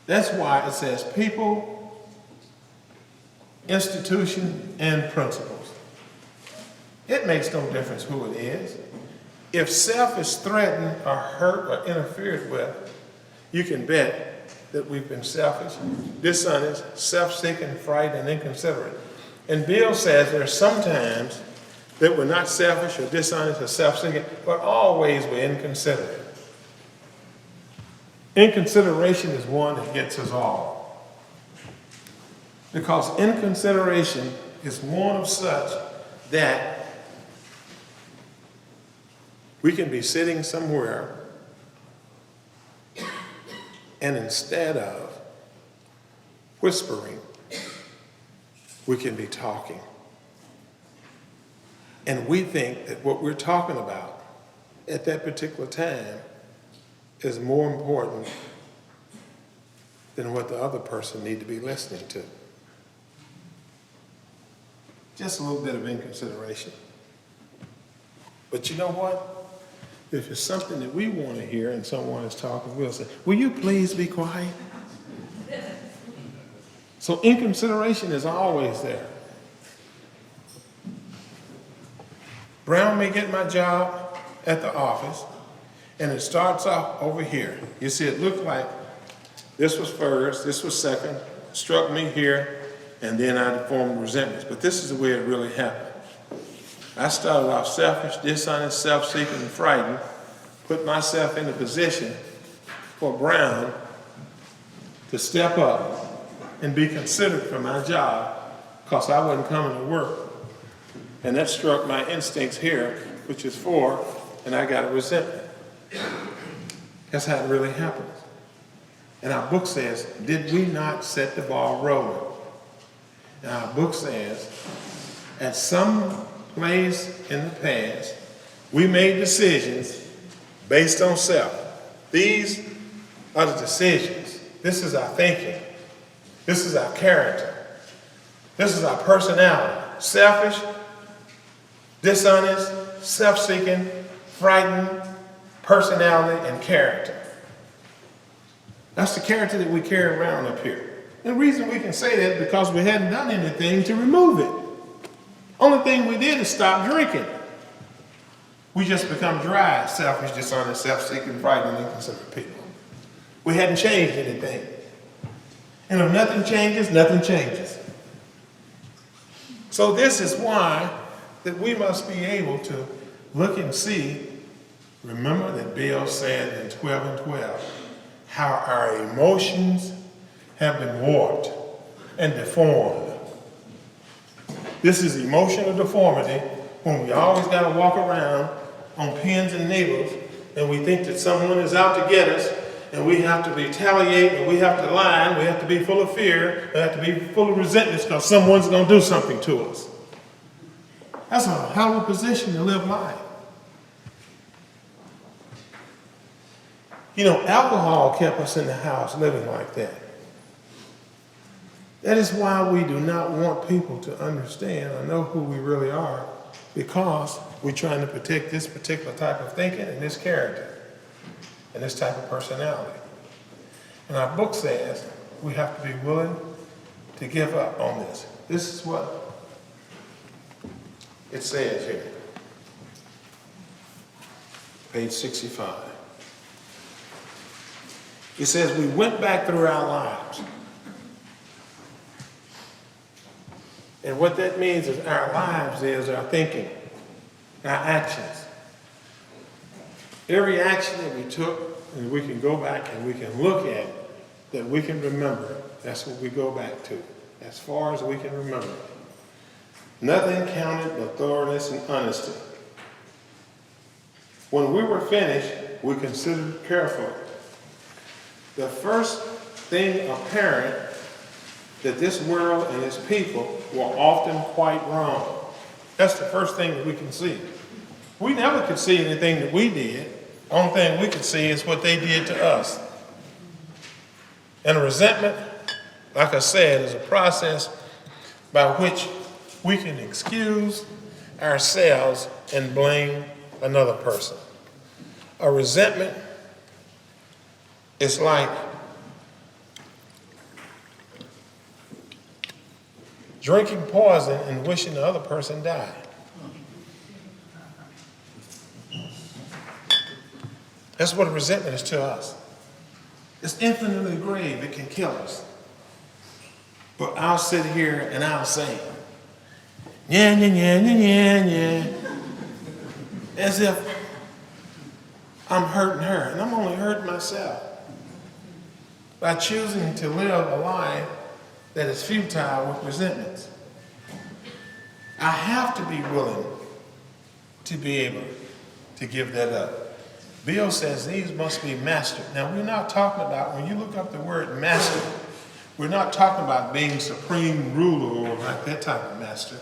That's why it says people, institution, and principles. It makes no difference who it is. If self is threatened or hurt or interfered with, you can bet that we've been selfish, dishonest, self-seeking, frightened, and inconsiderate. And Bill says there are some times that we're not selfish or dishonest or self-seeking, but always we're inconsiderate. Inconsideration is one that gets us all. Because inconsideration is one of such that we can be sitting somewhere and instead of whispering, we can be talking. And we think that what we're talking about at that particular time is more important than what the other person need to be listening to. Just a little bit of inconsideration. But you know what? If it's something that we want to hear and someone is talking, we'll say, will you please be quiet? So inconsideration is always there. Brown may get my job at the office, and it starts off over here. You see, it looked like this was first, this was second, struck me here, and then I formed resentments. But this is the way it really happened. I started off selfish, dishonest, self-seeking, and frightened, put myself in a position for Brown to step up and be considered for my job because I wasn't coming to work. And that struck my instincts here, which is 4, and I got a resentment. That's how it really happens. And our book says, did we not set the ball rolling? And our book says, at some place in the past, we made decisions based on self. These are the decisions. This is our thinking. This is our character. This is our personality. Selfish, dishonest, self-seeking, frightened, personality, and character. That's the character that we carry around up here. And the reason we can say that is because we hadn't done anything to remove it. Only thing we did is stop drinking. We just become dry, selfish, dishonest, self-seeking, frightened, and inconsiderate people. We hadn't changed anything. And if nothing changes, nothing changes. So this is why that we must be able to look and see. Remember that Bill said in 12 and 12, how our emotions have been warped and deformed. This is emotional deformity when we always got to walk around on pins and needles and we think that someone is out to get us and we have to retaliate and we have to lie and we have to be full of fear, we have to be full of resentment because someone's going to do something to us. That's a hell of a position to live life. You know, alcohol kept us in the house living like that. That is why we do not want people to understand or know who we really are, because we're trying to protect this particular type of thinking and this character and this type of personality. And our book says we have to be willing to give up on this. This is what it says here. Page 65. It says we went back through our lives And what that means is our lives is our thinking, our actions. Every action that we took, and we can go back and we can look at, that we can remember, that's what we go back to, as far as we can remember. Nothing counted but thoroughness and honesty. When we were finished, we considered carefully. The first thing apparent that this world and its people were often quite wrong. That's the first thing that we can see. We never could see anything that we did. The only thing we could see is what they did to us. And a resentment, like I said, is a process by which we can excuse ourselves and blame another person. A resentment is like drinking poison and wishing the other person died. That's what a resentment is to us. It's infinitely grave. It can kill us. But I'll sit here and I'll say, yeah, yeah, yeah, yeah, yeah, as if I'm hurting her, and I'm only hurting myself by choosing to live a life that is futile with resentments. I have to be willing to be able to give that up. Bill says these must be mastered. Now, we're not talking about, when you look up the word master, we're not talking about being supreme ruler or like that type of master.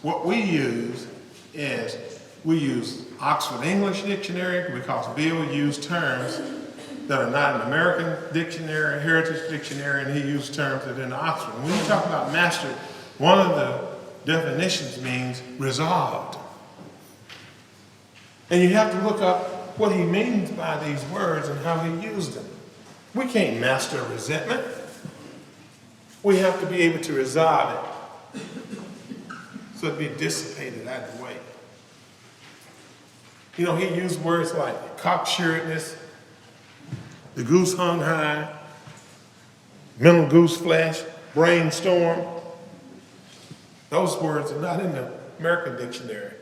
What we use is, we use Oxford English Dictionary because Bill used terms that are not in the American Dictionary, Heritage Dictionary, and he used terms that are in Oxford. When you talk about master, one of the definitions means resolved. And you have to look up what he means by these words and how he used them. We can't master resentment. We have to be able to resolve it so it be dissipated out of the way. You know, he used words like cocksuredness, the goose hung high, mental goose flesh, brainstorm. Those words are not in the American dictionary.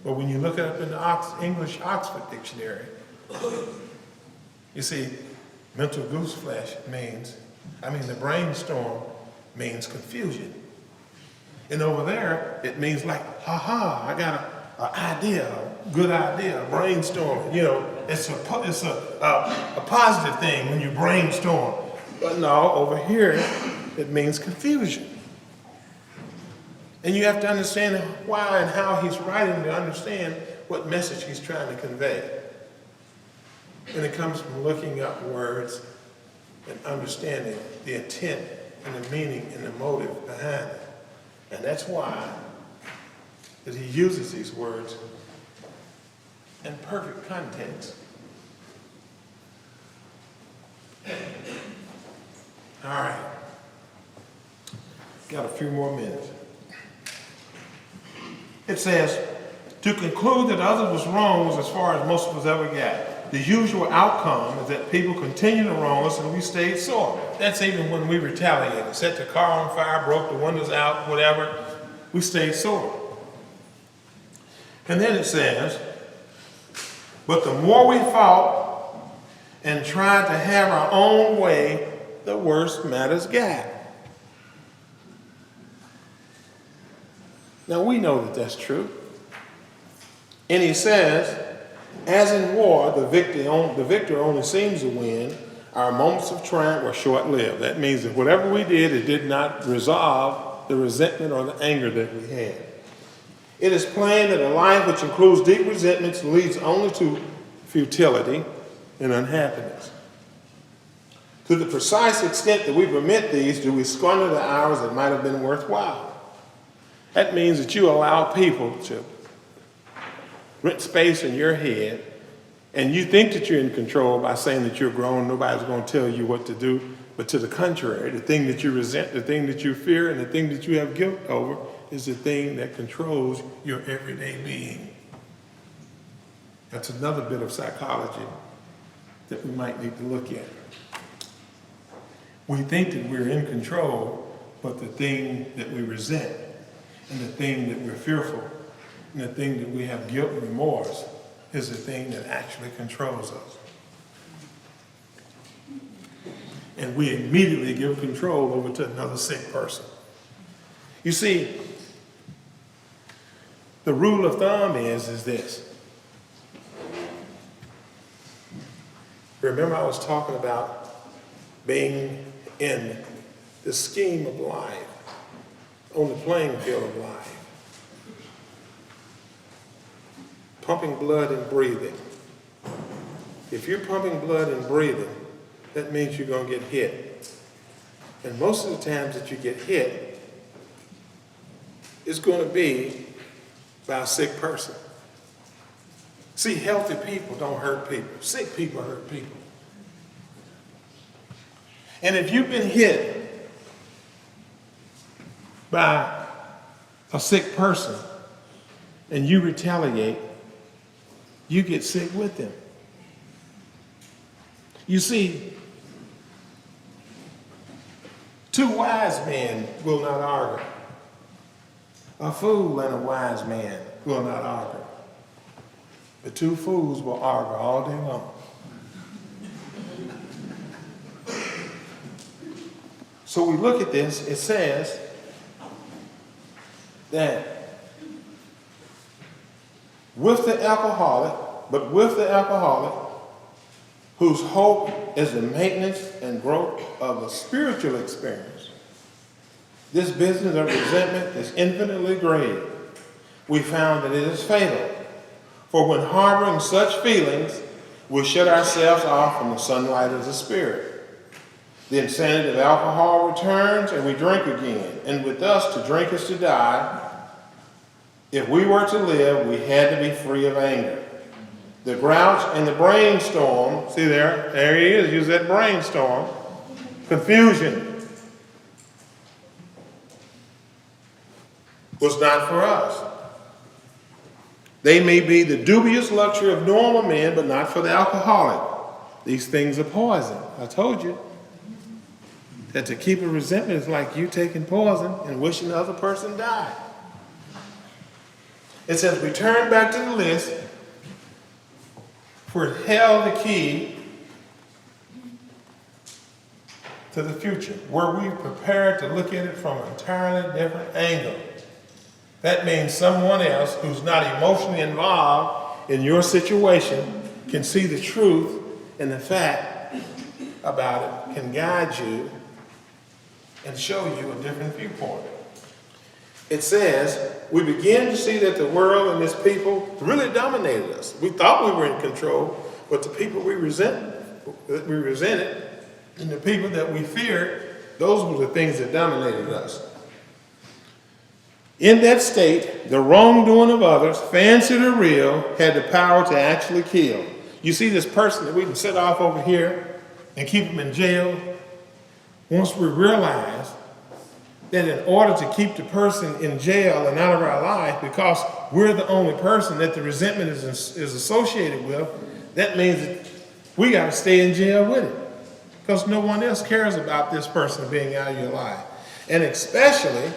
But when you look it up in the English Oxford Dictionary, you see mental goose flesh the brainstorm means confusion. And over there, it means like, I got an idea, a good idea, a brainstorm. You know, it's a positive thing when you brainstorm. But no, over here, it means confusion. And you have to understand why and how he's writing to understand what message he's trying to convey. And it comes from looking up words and understanding the intent and the meaning and the motive behind it. And that's why that he uses these words in perfect context. All right. Got a few more minutes. It says, to conclude that others was wrong was as far as most of us ever got. The usual outcome is that people continue to wrong us and we stayed sore. That's even when we retaliated, set the car on fire, broke the windows out, whatever, we stayed sore. And then it says, but the more we fought and tried to have our own way, the worse matters got. Now we know that that's true. And he says, as in war, the victor only seems to win. Our moments of triumph were short-lived. That means that whatever we did, it did not resolve the resentment or the anger that we had. It is plain that a life which includes deep resentments leads only to futility and unhappiness. To the precise extent that we permit these, do we squander the hours that might have been worthwhile. That means that you allow people to rent space in your head, and you think that you're in control by saying that you're grown, nobody's going to tell you what to do, but to the contrary, the thing that you resent, the thing that you fear, and the thing that you have guilt over is the thing that controls your everyday being. That's another bit of psychology that we might need to look at. We think that we're in control, but the thing that we resent, and the thing that we're fearful, and the thing that we have guilt and remorse is the thing that actually controls us. And we immediately give control over to another sick person. You see, the rule of thumb is this. Remember I was talking about being in the scheme of life, on the playing field of life. Pumping blood and breathing. If you're pumping blood and breathing, that means you're going to get hit. And most of the times that you get hit, it's going to be by a sick person. See, healthy people don't hurt people. Sick people hurt people. And if you've been hit by a sick person and you retaliate, you get sick with them. You see, two wise men will not argue. A fool and a wise man will not argue. The two fools will argue all day long. So we look at this, it says that with the alcoholic whose hope is the maintenance and growth of a spiritual experience, this business of resentment is infinitely grave. We found that it is fatal. For when harboring such feelings, we shut ourselves off from the sunlight of the Spirit. The insanity of alcohol returns and we drink again. And with us, to drink is to die. If we were to live, we had to be free of anger. The grouch and the brainstorm, see there he is, use that brainstorm. Confusion was not for us. They may be the dubious luxury of normal men, but not for the alcoholic. These things are poison. I told you that to keep a resentment is like you taking poison and wishing the other person died. It says, we turn back to the list, for it held the key to the future, where we prepared to look at it from an entirely different angle. That means someone else who's not emotionally involved in your situation can see the truth and the fact about it, can guide you and show you a different viewpoint. It says, we begin to see that the world and its people really dominated us. We thought we were in control, but the people we resented, and the people that we feared, those were the things that dominated us. In that state, the wrongdoing of others, fancied or real, had the power to actually kill. You see this person that we can set off over here and keep him in jail. Once we realize that in order to keep the person in jail and out of our life, because we're the only person that the resentment is associated with, that means that we got to stay in jail with it, because no one else cares about this person being out of your life. And especially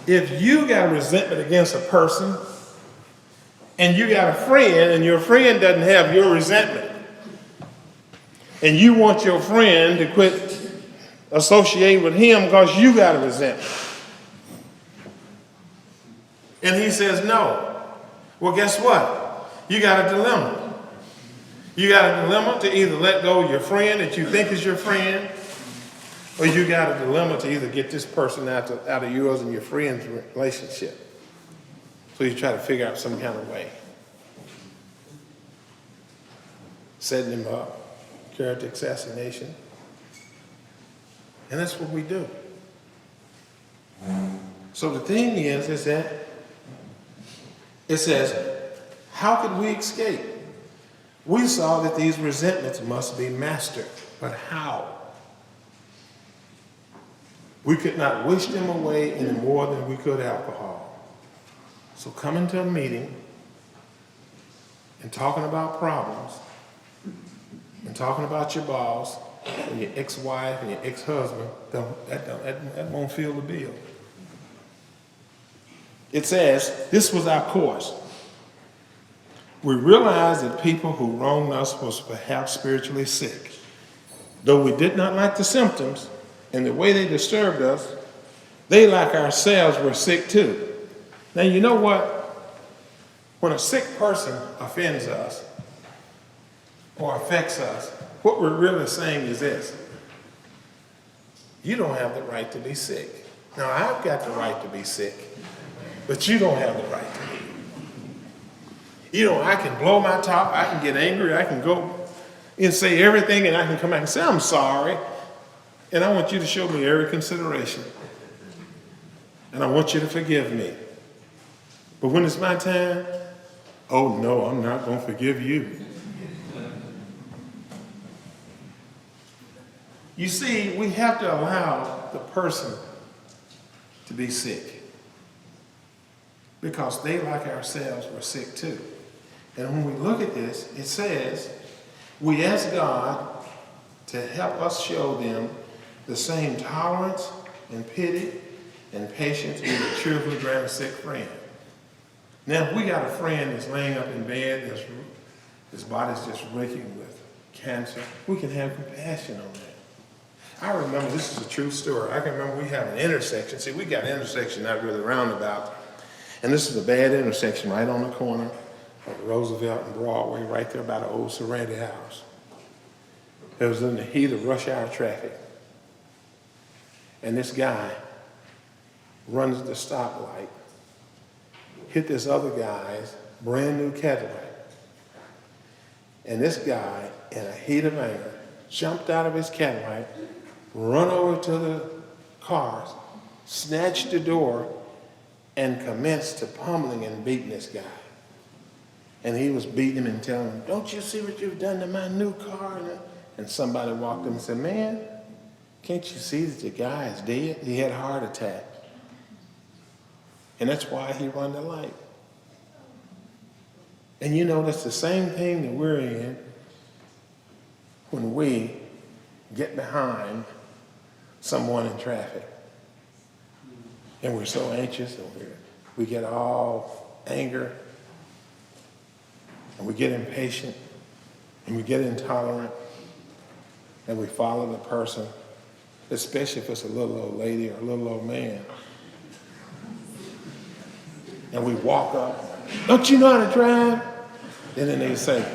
if you got resentment against a person and you got a friend and your friend doesn't have your resentment, and you want your friend to quit associating with him because you got a resentment. And he says no. Well, guess what? You got a dilemma. You got a dilemma to either let go of your friend that you think is your friend, or you got a dilemma to either get this person out of yours and your friend's relationship. So you try to figure out some kind of way. Setting him up, character assassination. And that's what we do. So the thing is that it says, how could we escape? We saw that these resentments must be mastered, but how? We could not wish them away any more than we could alcohol. So coming to a meeting and talking about problems and talking about your boss and your ex-wife and your ex-husband, that won't feel the bill. It says, this was our course. We realized that people who wronged us was perhaps spiritually sick. Though we did not like the symptoms and the way they disturbed us, they, like ourselves, were sick too. Now, you know what? When a sick person offends us or affects us, what we're really saying is this: you don't have the right to be sick. Now, I've got the right to be sick, but you don't have the right to be. You know, I can blow my top, I can get angry, I can go and say everything, and I can come back and say, I'm sorry, and I want you to show me every consideration, and I want you to forgive me. But when it's my time, oh no, I'm not going to forgive you. You see, we have to allow the person to be sick, because they, like ourselves, were sick too. And when we look at this, it says, we ask God to help us show them the same tolerance and pity and patience we would cheerfully grant a sick friend. Now, if we got a friend that's laying up in bed, his body's just reeking with cancer, we can have compassion on that. I remember, this is a true story. I can remember we have an intersection. See, we got an intersection, not really roundabout. And this is a bad intersection right on the corner of Roosevelt and Broadway, right there by the old Serenity House. It was in the heat of rush hour traffic. And this guy runs the stoplight, hit this other guy's brand new Cadillac. And this guy, in a heat of anger, jumped out of his Cadillac, run over to the cars, snatched the door, and commenced to pummeling and beating this guy. And he was beating him and telling him, don't you see what you've done to my new car? And somebody walked up and said, man, can't you see that the guy is dead? He had a heart attack. And that's why he run the light. And you know, that's the same thing that we're in when we get behind someone in traffic. And we're so anxious, and we get all anger, and we get impatient, and we get intolerant, and we follow the person, especially if it's a little old lady or a little old man. And we walk up, don't you know how to drive? And then they say,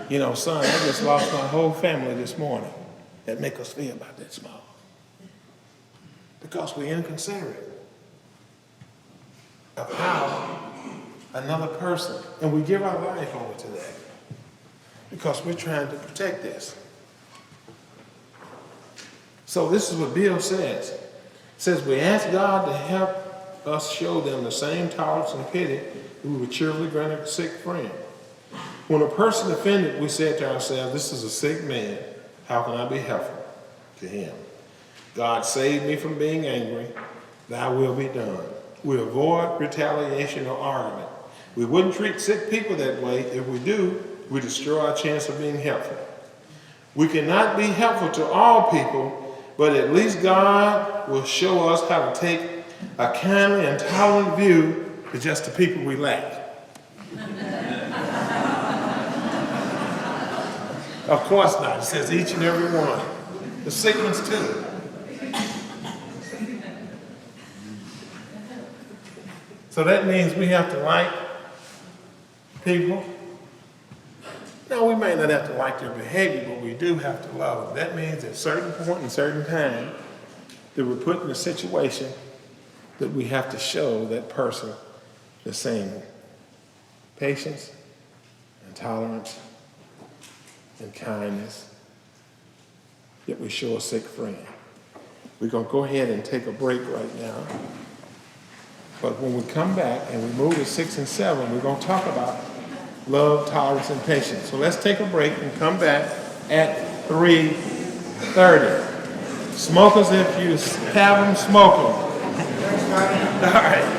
you know, son, I just lost my whole family this morning. That make us feel about that small. Because we're inconsiderate of how another person, and we give our life over to that because we're trying to protect this. So this is what Bill says. It says, we ask God to help us show them the same tolerance and pity we would cheerfully grant a sick friend. When a person offended, we said to ourselves, this is a sick man. How can I be helpful to him? God saved me from being angry. Thy will be done. We avoid retaliation or argument. We wouldn't treat sick people that way. If we do, we destroy our chance of being helpful. We cannot be helpful to all people, but at least God will show us how to take a kindly and tolerant view to just the people we lack. Of course not. It says each and every one. The sick ones too. So that means we have to like people. Now, we may not have to like their behavior, but we do have to love them. That means at a certain point and certain time that we're put in a situation that we have to show that person the same patience and tolerance and kindness that we show a sick friend. We're going to go ahead and take a break right now. But when we come back and we move to 6 and 7, we're going to talk about love, tolerance, and patience. So let's take a break and come back at 3:30. Smokers, if you have them, smoke them. All right.